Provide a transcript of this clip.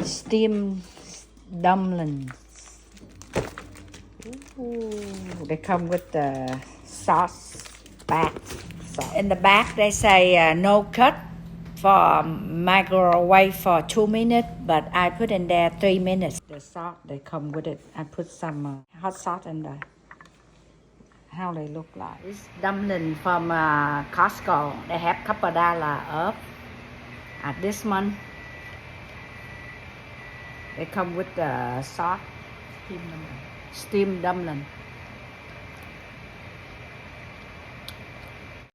steamed dumplings. Ooh, they come with the sauce back. In the back, they say no cut for microwave for 2 minutes, but I put in there 3 minutes. The sauce, they come with it. I put some hot sauce in there. How they look like. It's dumpling from Costco. They have couple dollar off at this month. They come with the sauce, steamed dumpling.